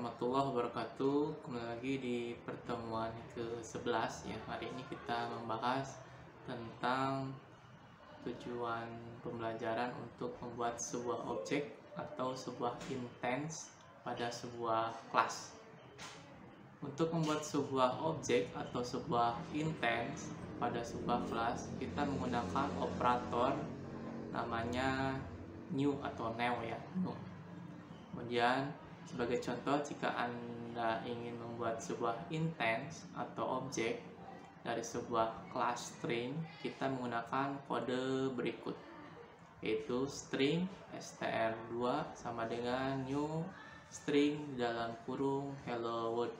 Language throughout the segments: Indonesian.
warahmatullahi wabarakatuh. Kembali lagi di pertemuan ke-11 ya. Hari ini kita membahas tentang tujuan pembelajaran untuk membuat sebuah objek atau sebuah instance pada sebuah kelas. Untuk membuat sebuah objek atau sebuah instance pada sebuah kelas, kita menggunakan operator namanya new atau new ya. Kemudian sebagai contoh, jika Anda ingin membuat sebuah instance atau objek dari sebuah kelas string, kita menggunakan kode berikut, yaitu string str2 sama dengan new string dalam kurung hello world.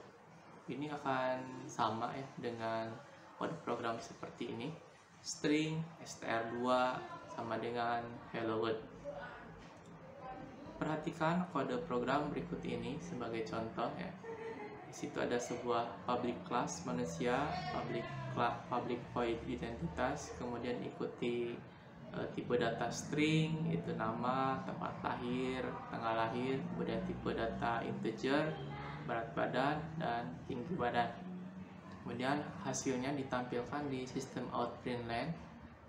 Ini akan sama ya dengan kode program seperti ini, string str2 sama dengan hello world. Perhatikan kode program berikut ini sebagai contoh ya. Di situ ada sebuah public class manusia, public void identitas, kemudian ikuti tipe data string, itu nama, tempat lahir, tanggal lahir, kemudian tipe data integer, berat badan, dan tinggi badan. Kemudian hasilnya ditampilkan di sistem out println,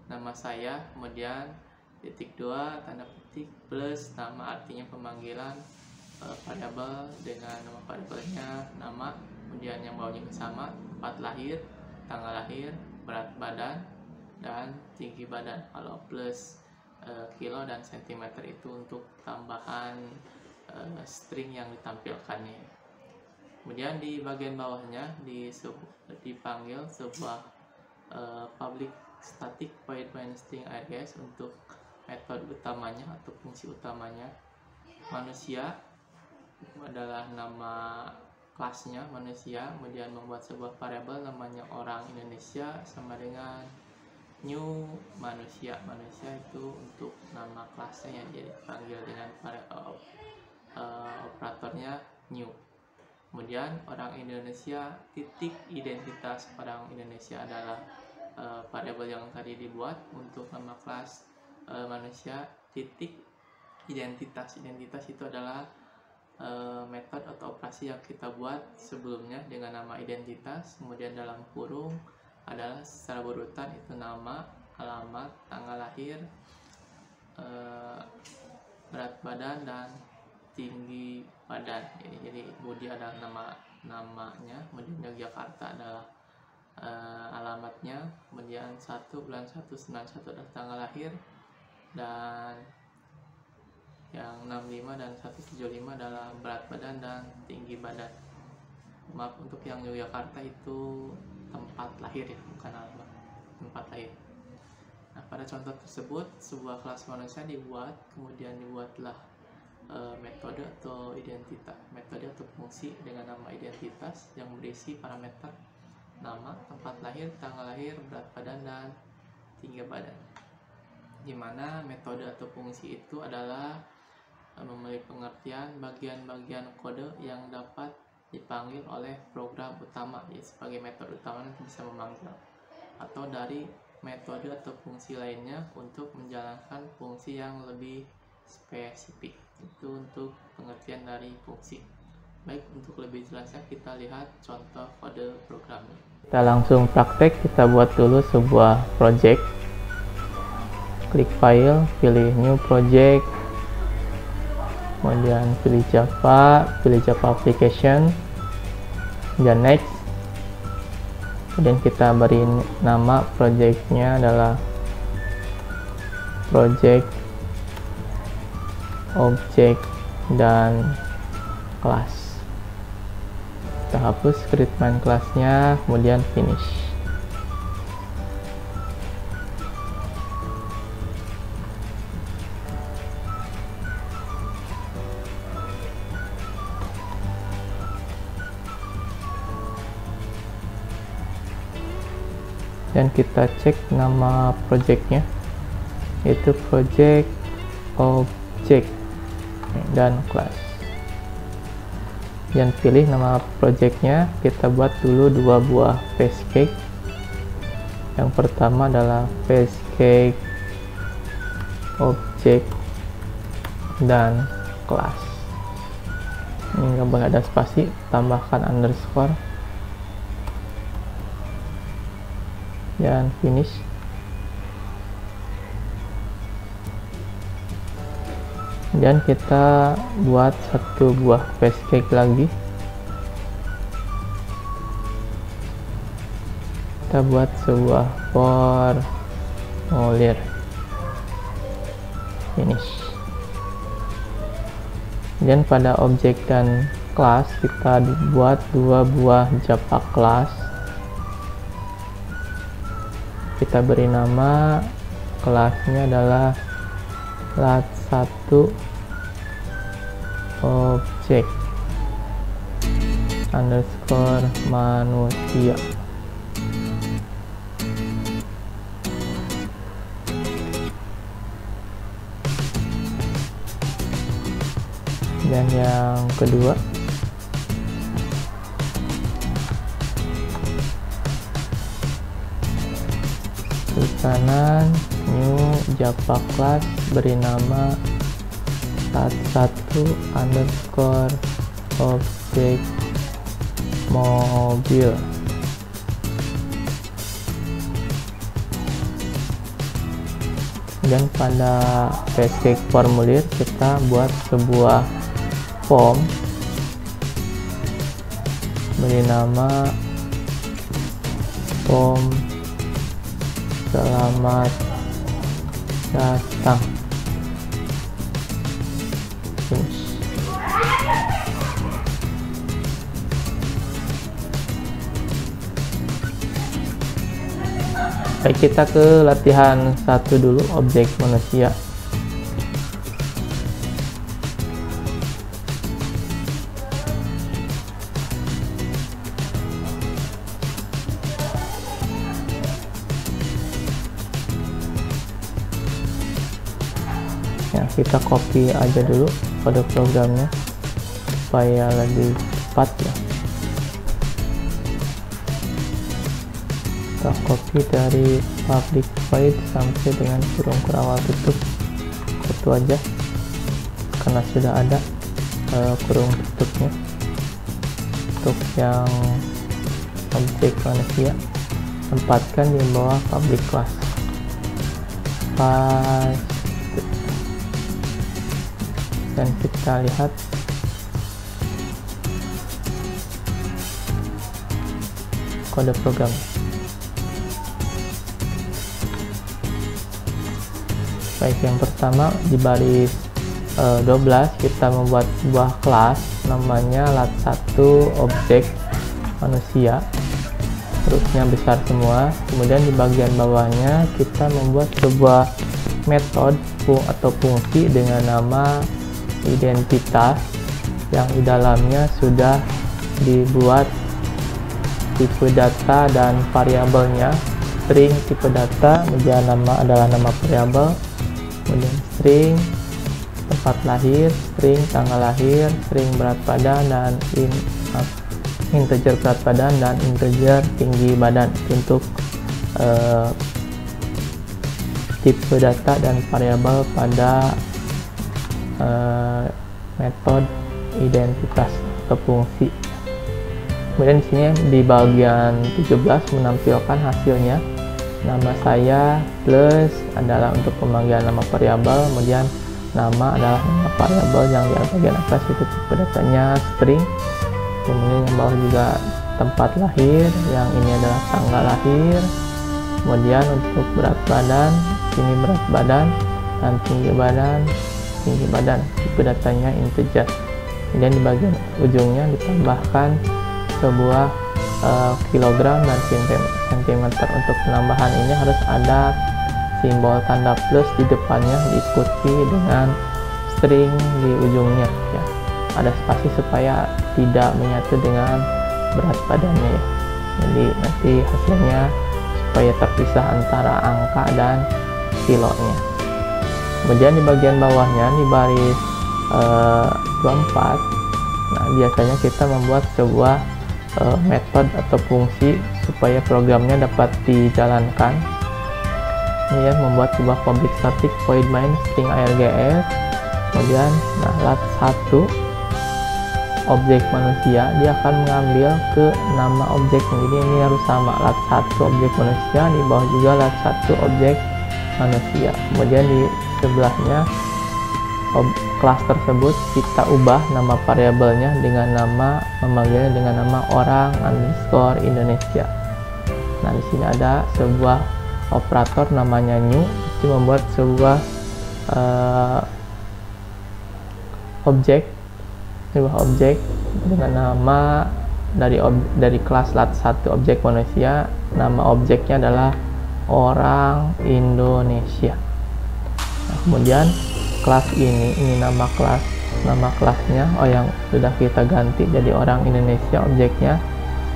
nama saya, kemudian titik 2 tanda petik plus nama, artinya pemanggilan variabel dengan nama variabelnya nama, kemudian yang bawahnya sama, tempat lahir, tanggal lahir, berat badan, dan tinggi badan. Kalau plus kilo dan sentimeter itu untuk tambahan string yang ditampilkannya. Kemudian di bagian bawahnya dipanggil sebuah public static void main string arrays untuk metode utamanya atau fungsi utamanya. Manusia adalah nama kelasnya manusia, kemudian membuat sebuah variabel namanya orang Indonesia sama dengan new manusia. Manusia itu untuk nama kelasnya yang jadi dipanggil dengan operatornya new. Kemudian orang Indonesia titik identitas orang Indonesia adalah variabel yang tadi dibuat untuk nama kelas manusia. Titik identitas itu adalah metode atau operasi yang kita buat sebelumnya dengan nama identitas. Kemudian dalam kurung adalah secara berurutan itu nama, alamat, tanggal lahir, berat badan, dan tinggi badan. Jadi Budi adalah namanya, kemudian Yogyakarta adalah alamatnya, kemudian 1 bulan 1 91 adalah tanggal lahir, dan yang 65 dan 175 adalah berat badan dan tinggi badan. Maaf, untuk yang Yogyakarta itu tempat lahir ya, bukan alamat, tempat lahir. Nah, pada contoh tersebut sebuah kelas manusia dibuat, kemudian dibuatlah metode atau fungsi dengan nama identitas yang berisi parameter nama, tempat lahir, tanggal lahir, berat badan, dan tinggi badan. Di mana metode atau fungsi itu adalah memiliki pengertian bagian-bagian kode yang dapat dipanggil oleh program utama, ya, sebagai metode utama nanti bisa memanggil, atau dari metode atau fungsi lainnya untuk menjalankan fungsi yang lebih spesifik. Itu untuk pengertian dari fungsi. Baik, untuk lebih jelasnya kita lihat contoh kode programnya. Kita langsung praktek. Kita buat dulu sebuah project. Klik file, pilih new project, kemudian pilih Java application, dan next. Kemudian kita beri nama projectnya adalah project objek dan kelas. Kita hapus script main kelasnya, kemudian finish. Dan kita cek nama projectnya, yaitu project objek dan kelas. Dan pilih nama projectnya. Kita buat dulu 2 buah facecake. Yang pertama adalah facecake objek dan kelas. ini nggak boleh ada spasi, tambahkan underscore dan finish. Dan kita buat satu buah pancake lagi. Kita buat sebuah formulir, finish. Dan pada objek dan kelas kita buat dua buah Java class. Kita beri nama kelasnya adalah lat1 objek underscore manusia. Dan yang kedua di kanan new Java class, beri nama lat1 underscore objek mobil. Dan pada basic formulir kita buat sebuah form, beri nama form selamat datang, finish. Baik, kita ke latihan 1 dulu, objek manusia. Ya, kita copy aja dulu kode programnya supaya lebih cepat ya. Kita copy dari public void sampai dengan kurung awal tutup, itu aja karena sudah ada kurung tutupnya. Untuk yang objek manusia tempatkan di bawah public class. Dan kita lihat kode program. Baik, yang pertama di baris 12 kita membuat sebuah kelas namanya lat1 objek manusia, hurufnya besar semua. Kemudian di bagian bawahnya kita membuat sebuah metode atau fungsi dengan nama identitas yang di dalamnya sudah dibuat tipe data dan variabelnya. String tipe data, kemudian nama adalah nama variabel, kemudian string tempat lahir, string tanggal lahir, string berat badan, dan integer berat badan dan integer tinggi badan untuk tipe data dan variabel pada metode identitas atau fungsi. Kemudian di sini di bagian 17 menampilkan hasilnya. Nama saya plus adalah untuk pemanggilan nama variabel, kemudian nama adalah nama variabel yang di bagian atas itu tipe datanya string. Kemudian yang bawah juga tempat lahir, yang ini adalah tanggal lahir. Kemudian untuk berat badan, sini berat badan, dan tinggi badan, tipe datanya integer. Kemudian di bagian ujungnya ditambahkan sebuah kilogram dan sentimeter. Untuk penambahan ini harus ada simbol tanda plus di depannya diikuti dengan string di ujungnya ya. Ada spasi supaya tidak menyatu dengan berat badannya ya. Jadi nanti hasilnya supaya terpisah antara angka dan kilonya. Kemudian di bagian bawahnya di baris 24, nah biasanya kita membuat sebuah metode atau fungsi supaya programnya dapat dijalankan. Ini ya, membuat sebuah public static void main string args. Kemudian nah lat1 objek manusia, dia akan mengambil ke nama objeknya. Jadi ini harus sama, lat 1 objek manusia, di bawah juga lat 1 objek manusia. Kemudian di sebelahnya kelas tersebut kita ubah nama variabelnya dengan nama, memanggilnya dengan nama orang underscore Indonesia. Nah, di sini ada sebuah operator namanya new, itu membuat sebuah objek dengan nama dari kelas lat 1 objek manusia. Nama objeknya adalah orang Indonesia. Nah, kemudian kelas ini nama kelasnya yang sudah kita ganti jadi orang Indonesia objeknya.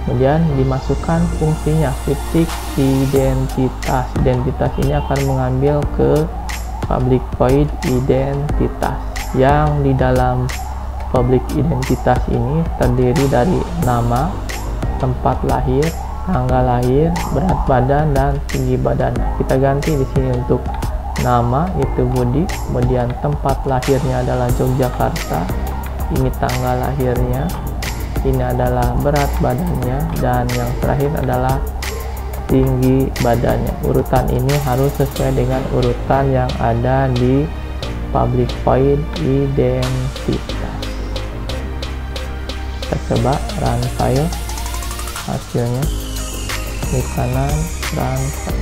Kemudian dimasukkan fungsinya titik identitas. Identitas ini akan mengambil ke public void identitas, yang di dalam public identitas ini terdiri dari nama, tempat lahir, tanggal lahir, berat badan, dan tinggi badan. Kita ganti di sini untuk nama itu Budi, kemudian tempat lahirnya adalah Yogyakarta, ini tanggal lahirnya, ini adalah berat badannya, dan yang terakhir adalah tinggi badannya. Urutan ini harus sesuai dengan urutan yang ada di public void identitas. Kita coba run file, hasilnya di kanan run file.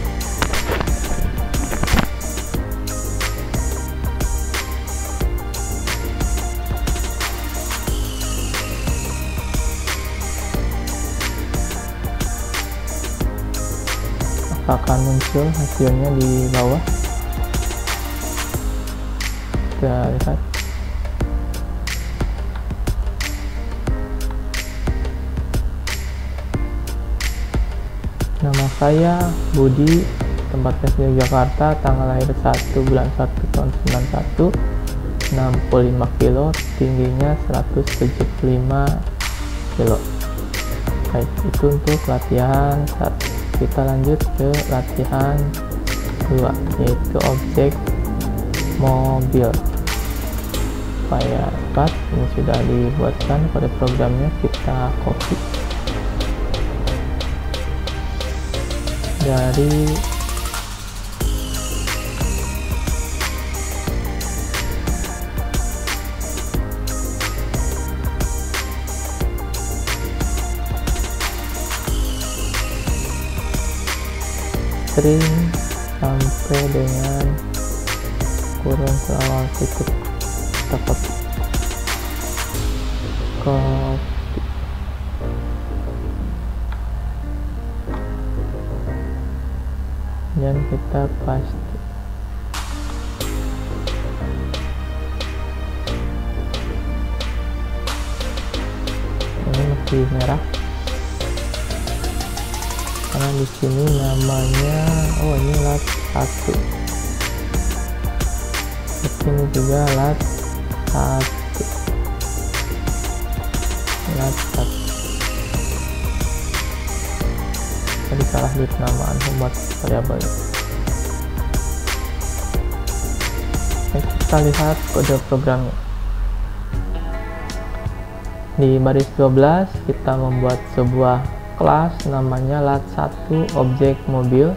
Akan muncul hasilnya di bawah. Kita lihat nama saya Budi, tempat asli Jakarta, tanggal lahir 1 bulan 1 tahun 91, 65 kilo, tingginya 175 kilo. Baik, itu untuk latihan 1. Kita lanjut ke latihan 2, yaitu objek mobil. Supaya cepat, ini sudah dibuatkan pada programnya, kita copy dari string sampai dengan kurung awal titik, kita copy dan kita paste. Ini masih merah karena di sini namanya ini lat 1, di sini juga lat 1. Tadi salah di penamaan membuat variabel. Kita lihat kode programnya. Di baris 12 kita membuat sebuah kelas namanya lat 1 objek mobil.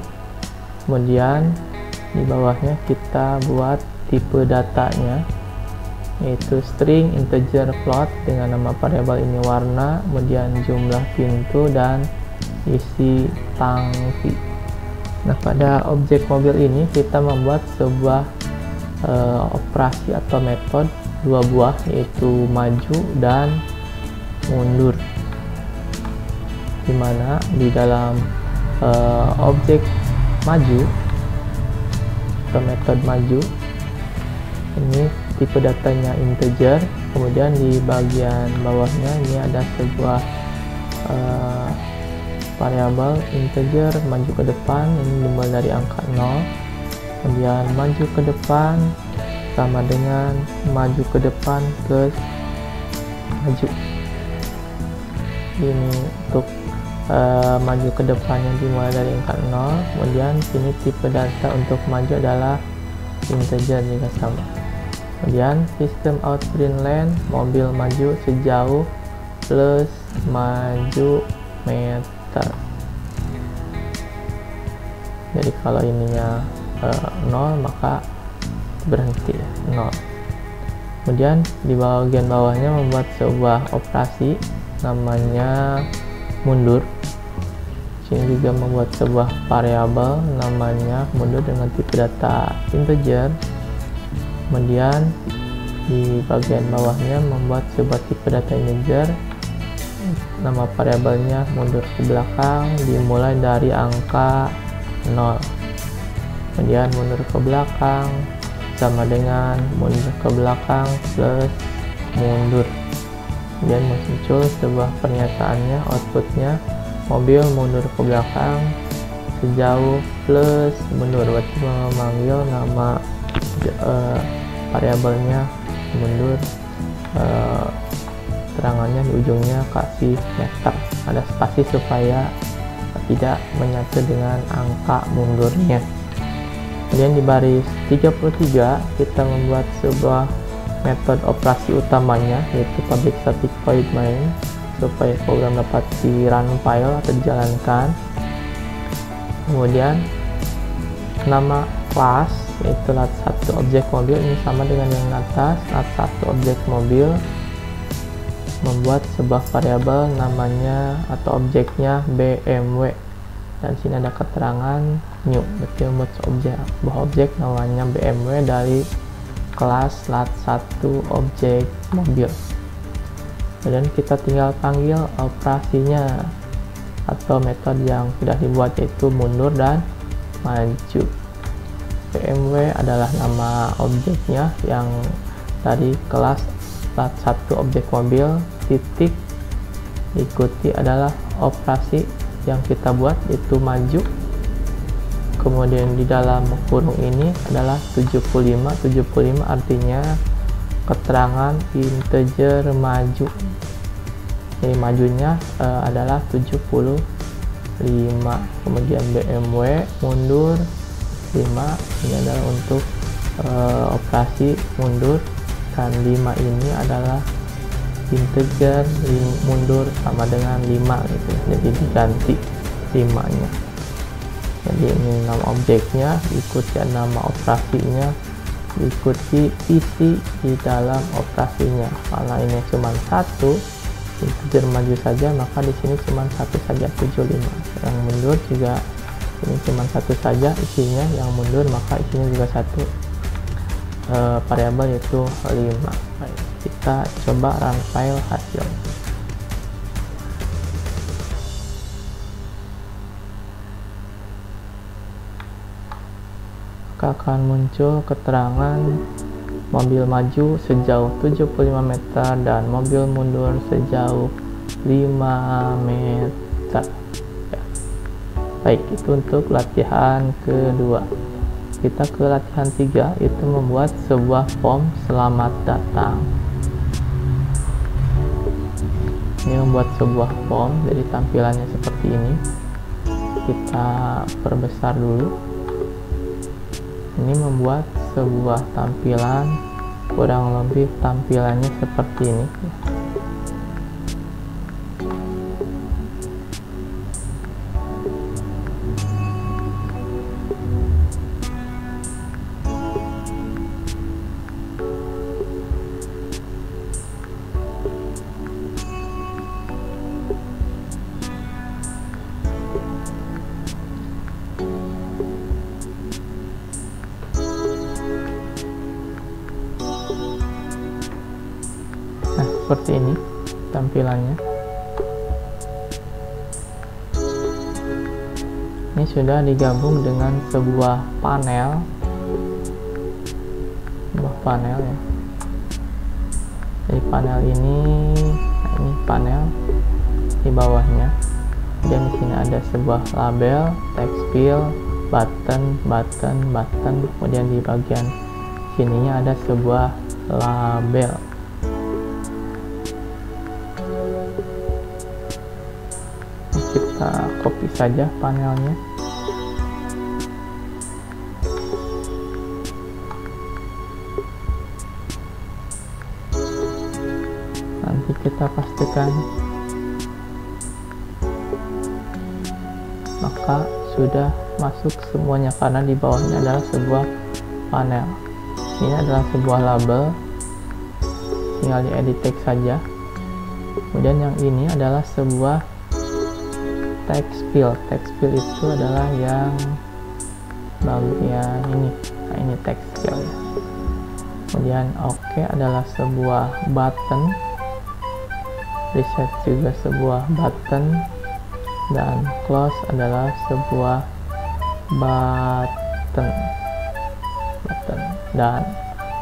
Kemudian di bawahnya kita buat tipe datanya, yaitu string, integer, float dengan nama variabel ini warna, kemudian jumlah pintu dan isi tangki. Nah, pada objek mobil ini kita membuat sebuah operasi atau metode 2 buah, yaitu maju dan mundur, dimana di dalam objek maju atau metode maju ini tipe datanya integer, kemudian di bagian bawahnya ini ada sebuah variabel integer maju ke depan, ini dimulai dari angka 0, kemudian maju ke depan sama dengan maju ke depan plus maju. Ini untuk maju ke depannya dimulai dari angka 0, kemudian sini tipe data untuk maju adalah integer juga sama. Kemudian sistem out print line, mobil maju sejauh plus maju meter. Jadi kalau ininya 0 maka berhenti 0. Kemudian di bagian bawahnya membuat sebuah operasi namanya mundur. Sini juga membuat sebuah variabel namanya mundur dengan tipe data integer. Kemudian di bagian bawahnya membuat sebuah tipe data integer, nama variabelnya mundur ke belakang dimulai dari angka 0. Kemudian mundur ke belakang sama dengan mundur ke belakang plus mundur. Kemudian muncul sebuah pernyataannya, outputnya mobil mundur ke belakang sejauh plus mundur, berarti memanggil nama variabelnya mundur, terangannya di ujungnya kasih meter, ada spasi supaya tidak menyatu dengan angka mundurnya. Kemudian di baris 33 kita membuat sebuah metode operasi utamanya, yaitu public static void main, supaya program dapat di run file atau dijalankan. Kemudian nama kelas yaitu lat1 objek mobil, ini sama dengan yang atas, lat1 objek mobil, membuat sebuah variabel namanya atau objeknya BMW, dan sini ada keterangan new, berarti membuat sebuah objek namanya BMW dari kelas lat1 objek mobil. Kemudian kita tinggal panggil operasinya atau metode yang sudah dibuat, yaitu mundur dan maju. BMW adalah nama objeknya yang dari kelas lat1 objek mobil, titik diikuti adalah operasi yang kita buat, yaitu maju. Kemudian di dalam kurung ini adalah 75 artinya keterangan integer maju. Jadi majunya adalah 75. Kemudian BMW mundur 5, ini adalah untuk operasi mundur, dan 5 ini adalah integer mundur sama dengan 5 gitu, jadi diganti 5 nya. Jadi ini nama objeknya, ikuti nama operasinya, ikuti isi di dalam operasinya. Karena ini cuma 1 integer maju saja, maka di sini cuma 1 saja, 75. Yang mundur juga ini cuma 1 saja isinya, yang mundur maka isinya juga 1 variabel, yaitu 5. Baik, kita coba run file hasil. Maka akan muncul keterangan mobil maju sejauh 75 meter dan mobil mundur sejauh 5 meter. Baik, itu untuk latihan kedua. Kita ke latihan 3, itu membuat sebuah form selamat datang. Ini membuat sebuah form, jadi tampilannya seperti ini. Kita perbesar dulu. Ini membuat sebuah tampilan, kurang lebih tampilannya seperti ini. Nah, seperti ini tampilannya. Ini sudah digabung dengan sebuah panel ya. Jadi panel ini, nah ini panel di bawahnya. Dan di sini ada sebuah label, text field, button. Kemudian di bagian sininya ada sebuah label. Kita copy saja panelnya. Nanti kita pastikan maka sudah masuk semuanya karena di bawahnya adalah sebuah panel. Ini adalah sebuah label, tinggal di edit text saja. Kemudian yang ini adalah sebuah text field. Text field itu adalah yang bagian ini. Nah, ini text field ya. Kemudian OK adalah sebuah button, reset juga sebuah button, dan close adalah sebuah button. Dan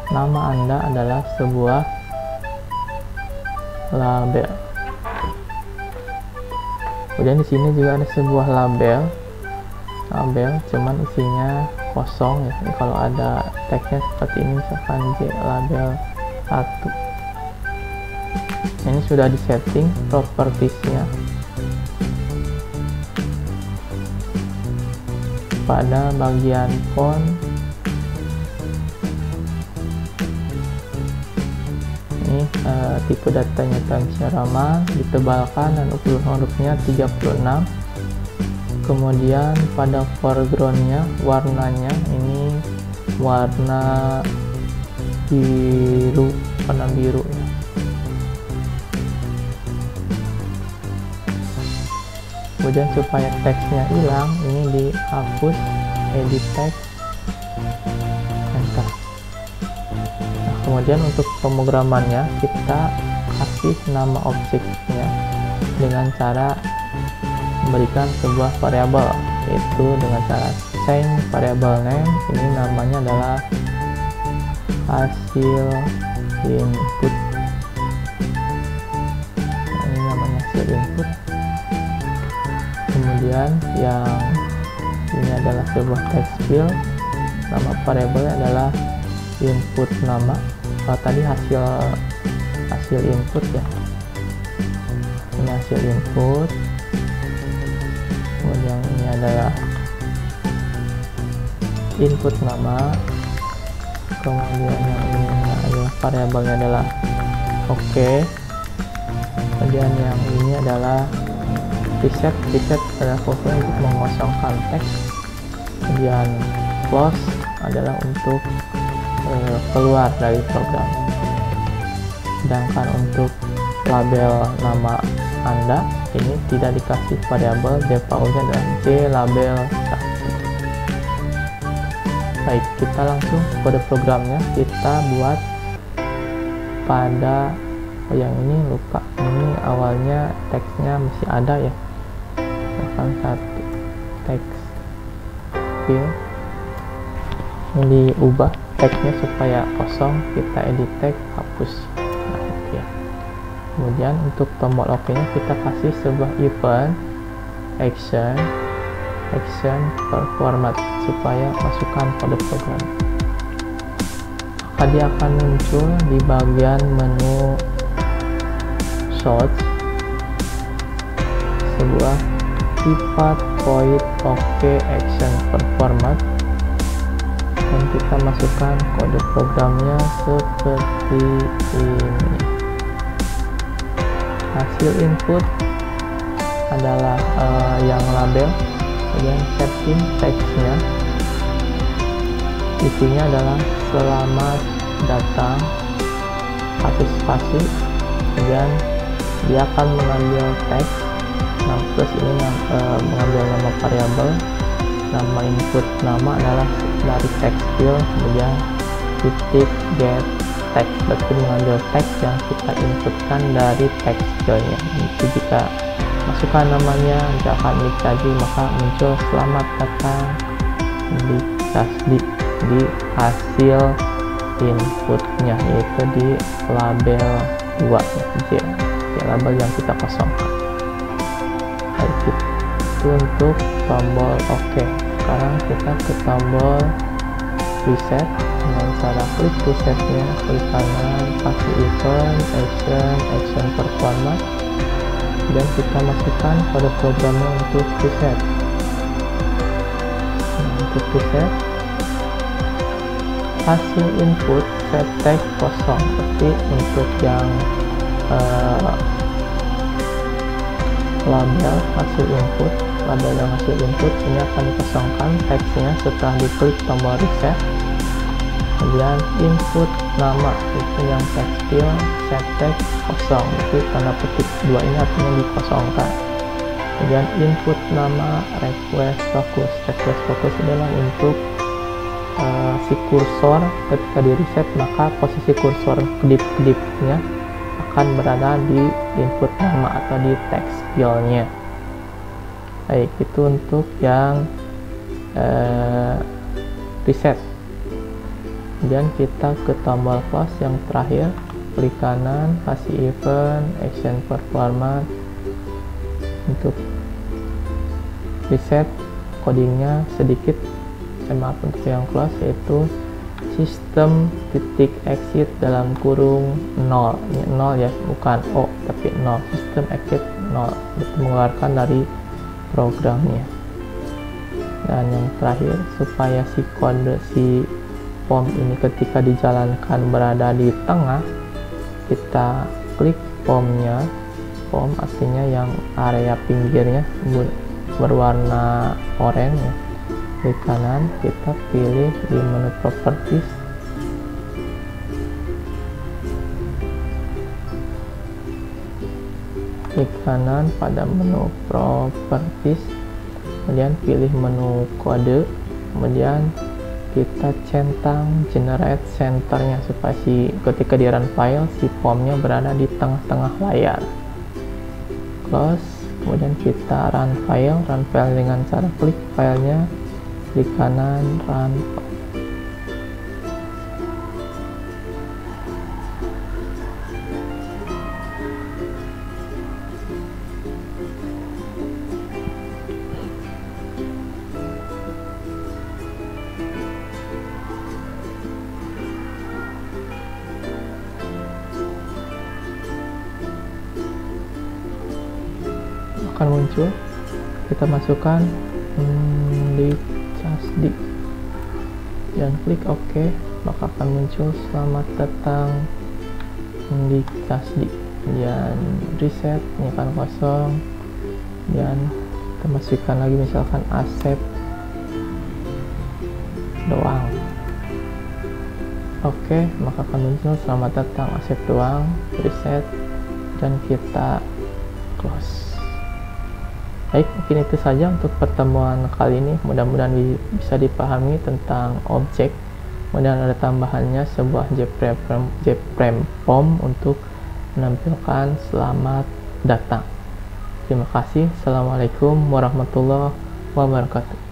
nama Anda adalah sebuah label. Kemudian di sini juga ada sebuah label, cuman isinya kosong ya. Jadi kalau ada teksnya seperti ini, misalkan J label 1. Ini sudah disetting propertiesnya pada bagian font. Ini tipe datanya Times New Roman, ditebalkan dan ukuran hurufnya 36. Kemudian pada foregroundnya, warnanya ini warna biru ya. Kemudian supaya teksnya hilang, ini dihapus, edit text, enter. Nah, kemudian untuk pemrogramannya kita kasih nama objeknya dengan cara memberikan sebuah variabel, yaitu dengan cara change variable name. Ini namanya adalah hasil input. Nah, ini namanya hasil input. Kemudian yang ini adalah sebuah text field, nama variabelnya adalah input nama. Kalau tadi hasil input ya, ini hasil input. Kemudian ini adalah input nama. Kemudian yang ini adalah variabelnya adalah OK. Kemudian yang ini adalah reset adalah fungsi untuk mengosongkan teks. Kemudian close adalah untuk keluar dari program. Sedangkan untuk label nama Anda ini tidak dikasih variabel, defaultnya adalah J label 1. Baik, kita langsung kode programnya kita buat pada yang ini. Lupa, ini awalnya teksnya masih ada ya, misalkan satu teks field, ini diubah teksnya supaya kosong, kita edit teks, hapus. Nah, okay. Kemudian untuk tombol OK nya kita kasih sebuah event action per format supaya masukkan kode program. Maka dia akan muncul di bagian menu source sebuah sifat void OK action per format, dan kita masukkan kode programnya seperti ini. Hasil input adalah yang label. Kemudian setting teksnya, isinya adalah selamat datang, kasih spasi. Kemudian dia akan mengambil teks, nah terus ini mengambil nama variabel, nama input nama adalah dari text field, kemudian titik get text, berarti mengambil teks yang kita inputkan dari text fieldnya. Itu jika masukkan namanya, misalkan ini tadi, maka muncul selamat datang di hasil inputnya, yaitu di label 2 ya, label yang kita kosongkan. Baik, itu untuk tombol OK. Sekarang kita ke tombol reset dengan cara klik resetnya, klik kanan, kasih event action per format, dan kita masukkan kode programnya untuk reset. Nah, untuk reset hasil input set text kosong, seperti untuk yang label hasil input label yang hasil input ini akan dikosongkan teksnya setelah diklik tombol reset. Kemudian input nama itu yang text field set text kosong, itu tanda petik 2 ini artinya dikosongkan. Kemudian input nama request focus adalah untuk si kursor ketika di reset, maka posisi kursor kedip-kedipnya akan berada di input nama atau di text fieldnya. Baik, itu untuk yang reset. Kemudian kita ke tombol close yang terakhir, klik kanan, kasih event, action performance. Untuk reset codingnya sedikit, maaf untuk yang close, yaitu sistem titik exit dalam kurung 0. Ini 0 ya, bukan O tapi 0. Sistem exit 0 itu mengeluarkan dari programnya. Dan yang terakhir, supaya si kode si form ini ketika dijalankan berada di tengah, kita klik formnya. Form artinya yang area pinggirnya berwarna oranye ya. Klik kanan, kita pilih di menu properties, klik kanan pada menu properties, kemudian pilih menu kode, kemudian kita centang generate centernya supaya ketika di run file si formnya berada di tengah-tengah layar. Close, kemudian kita run file dengan cara klik filenya, klik kanan, run. Akan muncul, kita masukkan di CASD dan klik OK, maka akan muncul selamat datang di CASD. Kemudian reset, ini akan kosong, dan kita masukkan lagi misalkan aset doang. Oke, maka akan muncul selamat datang aset doang, reset, dan kita close. Baik, mungkin itu saja untuk pertemuan kali ini. Mudah-mudahan bisa dipahami tentang objek. Kemudian ada tambahannya sebuah JFrame form untuk menampilkan selamat datang. Terima kasih. Assalamualaikum warahmatullahi wabarakatuh.